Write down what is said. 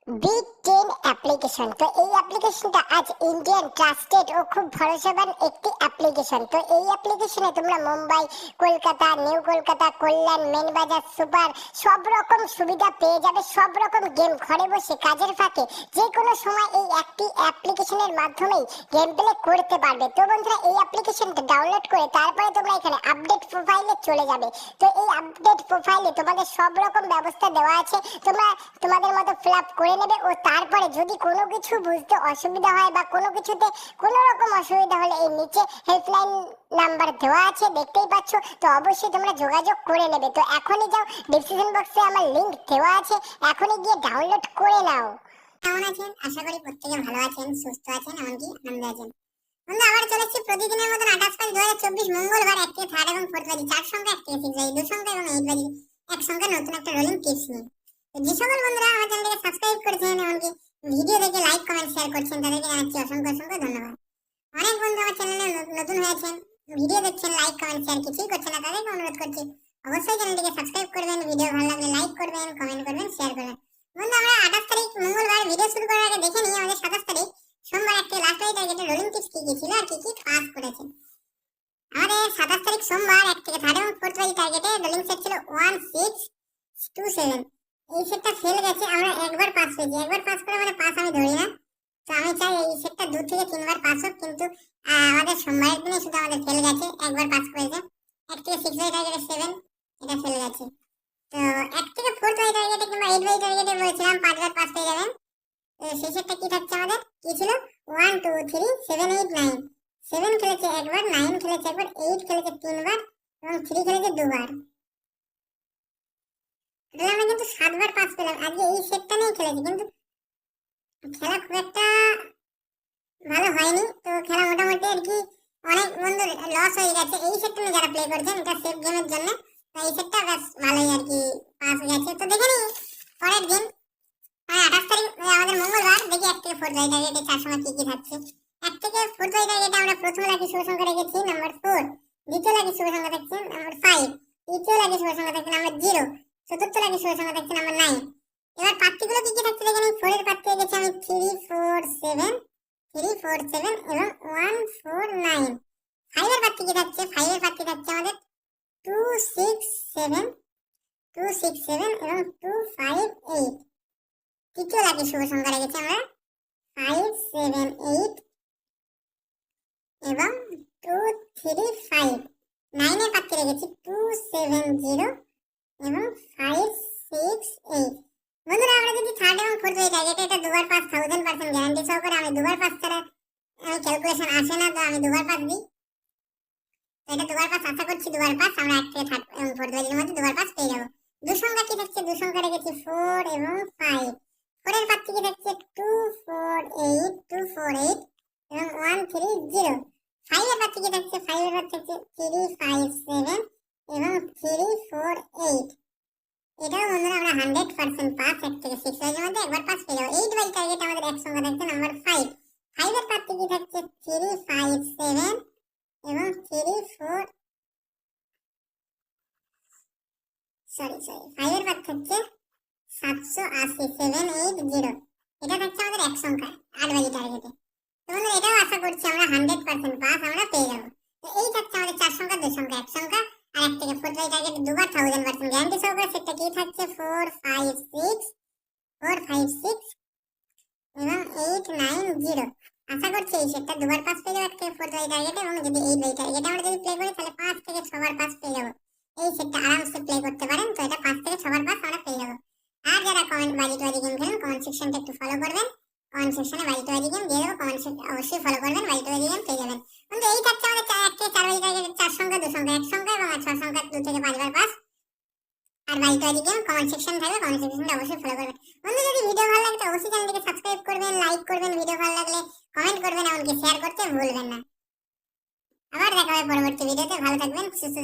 Big ten application. তো এই অ্যাপ্লিকেশনটা আজ ইন্ডিয়ান ট্রাস্টেড ও খুব ভরসাবান একটি অ্যাপ্লিকেশন। তো এই অ্যাপ্লিকেশনে তোমরা মুম্বাই, কলকাতা, নিউ কলকাতা, কল্যাণ, মেনবাজার, সুপার সব রকম সুবিধা পেয়ে যাবে। সব রকম গেম ঘরে বসে কাজের ফাঁকে যে কোনো সময় এই একটি অ্যাপ্লিকেশনের মাধ্যমেই গেম প্লে করতে পারবে। তো বন্ধুরা, এই অ্যাপ্লিকেশনটা ডাউনলোড করে তারপরে তোমরা এখানে আপডেট প্রোফাইলে চলে যাবে। তো এই আপডেট প্রোফাইলে তোমাদের সব রকম ব্যবস্থা দেওয়া আছে, তোমরা তোমাদের মতো ফিল আপ করে নেবে। ও তারপরে যদি কোনো কিছু বুঝতে অসুবিধা হয় বা কোনো কিছুতে কোনো রকম অসুবিধা হলে এই নিচে হেল্পলাইন নাম্বার দেওয়া আছে, দেখতেই পাচ্ছ। তো অবশ্যই তোমরা যোগাযোগ করে নেবে। তো এখনই যাও, ডিসক্রিপশন বক্সে আমার লিংক দেওয়া আছে, এখনই গিয়ে ডাউনলোড করে নাও। কেমন আছেন? আশা করি প্রত্যেকে ভালো আছেন, সুস্থ আছেন, এমনকি আনন্দে আছেন। বন্ধু, আবার চলেছি প্রতিদিনের মতন 28/5/2024 মঙ্গলবার 1 থেকে 3rd এবং 4th বাজি 4 সংখ্যা, 1 থেকে 6 বাজি 2 সংখ্যা এবং 8 বাজি 1 সংখ্যা নতুন একটা রোলিং টিপস নিয়ে। তো যে সকল বন্ধুরা আমার চ্যানেলকে সাবস্ক্রাইব করেছেন, এমনকি ভিডিও দেখে লাইক কমেন্ট শেয়ার করছেন, তাদেরকে জানাচ্ছি অসংখ্য অসংখ্য ধন্যবাদ। অনেক বন্ধু আমার চ্যানেলে নতুন হয়েছেন, ভিডিও দেখছেন, লাইক কমেন্ট শেয়ার কিছুই করছেন না, তাদেরকে অনুরোধ করছি অবশ্যই চ্যানেলটিকে সাবস্ক্রাইব করবেন, ভিডিও ভালো লাগলে লাইক করবেন, কমেন্ট করবেন, শেয়ার করবেন। বন্ধু, আমরা 28 তারিখ মঙ্গলবার ভিডিও শুরু করার আগে দেখে নিই আমাদের 27 তারিখ সোমবার একটা লাস্ট ওই টার্গেটে রোলিং টিপস কি কি ছিল আর কি কি পাস করেছে। আমাদের 27 তারিখ সোমবার 1 থেকে 3rd এবং 4th বাজি টার্গেটে রোলিং সেট ছিল 1627। এই সেটটা ফেল গেছে, আমরা একবার পাস পেয়েছি। একবার পাস করে মানে পাস আমি ধরি না, তো আমি চাই এই সেটটা 2 থেকে 3 বার পাস হোক, কিন্তু আমাদের সোমবারের দিনে শুধু আমাদের ফেল গেছে, একবার পাস করেছে। 1 থেকে 6 বাজি টার্গেটে 7 এটা ফেল গেছে। তো 1 থেকে 4th বাজি টার্গেটে কিংবা 8 বাজি টার্গেটে বলেছিলাম 5 বার পাস পেয়ে যাবেন। সেই সেটটা কি থাকছে আমাদের, কি ছিল? 1 2 3 7 8 9। 7 খেলেছে একবার, 9 খেলেছে একবার, 8 খেলেছে 3 বার এবং 3 খেলেছে 2 বার। তাহলে আমরা কিন্তু 7 বার পাস পেলাম। আজকে এই সেটটা নিয়ে খেলেছি, কিন্তু খেলা খুব একটা ভালো হয়নি। তো খেলা মোটামুটি আর কি অনেক বন্ধু লস হয়ে গেছে। এই সেটটা নিয়ে যারা প্লে করছেন, এটা সেফ গেমের জন্য, তো এই সেটটা বেশ ভালোই আর কি পাস গেছে। তো দেখে নিই পরের দিন 28 তারিখ আমাদের মঙ্গলবার, দেখি 1 থেকে 4th বাই টার্গেটে 4 সময় কি কি থাকছে। 1 থেকে 4th বাই টার্গেটে আমরা প্রথম লাকি শুভ সংখ্যা রেখেছি নাম্বার 4, দ্বিতীয় লাকি শুভ সংখ্যা থাকছে নাম্বার 5, তৃতীয় লাকি শুভ সংখ্যা থাকছে নাম্বার 0, চতুর্থ লাকি শুভ সংখ্যা থাকছে নাম্বার 9। এবার প্রার্থীগুলো কি কি থাকছে দেখে নিই। 4 এর প্রার্থী রেখেছি আমি 3 4 7 3 4 7 এবং 1 4 9। 5 এর প্রার্থী কি থাকছে? 5 এর প্রার্থী থাকছে আমাদের 2 6 7 2 6 7 এবং 2 5 8। তৃতীয় লাকি শুভ সংখ্যা রেখেছি আমরা 5 7 8 এবং 2 3 5। 9 এর প্রার্থী রেখেছি 2 7 0 এবং 5 6 8। বন্ধুরা, আমরা যদি 3rd এবং 4th বাই টার্গেটে এটা দুবার পাস 1000% গ্যারান্টি সহকারে, আমি দুবার পাস ছাড়া আমি ক্যালকুলেশন আসে না, তো আমি দুবার পাস দিই। তো এটা দুবার পাস আশা করছি, দুবার পাস আমরা 1 থেকে 3rd এবং 4th বাজির মধ্যে দুবার পাস পেয়ে যাবো। দু সংখ্যা কি থাকছে? দু সংখ্যা রেখেছি 4 এবং 5। 4 এর প্রার্থী কি থাকছে 2 4 8 2 4 8 এবং 1 3 0। 5 এর প্রার্থী কি থাকছে? 5 এর প্রার্থী থাকছে 3 5 7 এবং 3 4 8। এটাও বন্ধুরা আমরা 100% পাস 1 থেকে 6 বাজির মধ্যে একবার পাস পেয়ে যাবো। 8 বাই টার্গেট আমাদের এক সংখ্যা থাকছে নাম্বার 5। 5 এর প্রার্থী কি থাকছে 3 5 7 এবং 3 4 5 এর প্রার্থী থাকছে 780 7 8 0। এটা থাকছে আমাদের এক সংখ্যা 8 বাজি টার্গেটে। তো বন্ধুরা, এটাও আশা করছি আমরা 100% পাস আমরা পেয়ে যাবো। তো এই থাকছে আমাদের 4 সংখ্যা, 2 সংখ্যা, 1 সংখ্যা আর 1 থেকে 4 বাই টার্গেটে দুবার 1000% গ্যারান্টি সহকারে সেটা কি থাকছে 4 5 6 4 5 6 এবং 8 9 0। আশা করছি এই সেটটা দুবার পাস পেয়ে যাবো 1 থেকে 4 বাই টার্গেটে, এবং যদি 8 বাই টার্গেটে আমরা যদি প্লে করি তাহলে 5 থেকে 6 বার পাস পেয়ে যাবো। এই সেটটা আরামসে প্লে করতে পারেন। তো এটা 5 থেকে 6 বার পাস আমরা পেয়ে যাবো। আর যারা কমেন্ট বাজি গেম খেলেন, কমেন্ট সেকশনটা একটু ফলো করবেন। কমেন্ট সেকশনে বাজি গেম দিয়ে দেবো, কমেন্ট অবশ্যই ফলো করবেন, বাজি গেম পেয়ে যাবেন। কিন্তু এই থাকছে আমাদের 1 থেকে 4 বাজি টার্গেটে 4 সংখ্যা, 2 সংখ্যা, 1 সংখ্যা এবং 6 সংখ্যা 2 থেকে 5 বার পাস। আর বাজি গেম কমেন্ট সেকশন থাকবে, কমেন্ট সেকশনটা অবশ্যই ফলো করবেন। বন্ধু, যদি ভিডিও ভালো লাগে তো অবশ্যই চ্যানেলটিকে সাবস্ক্রাইব করবেন, লাইক করবেন, ভিডিও ভালো লাগলে কমেন্ট করবেন, এমনকি শেয়ার করতে ভুলবেন না। আবার দেখা হবে পরবর্তী ভিডিওতে। ভালো থাকবেন, সুস্থ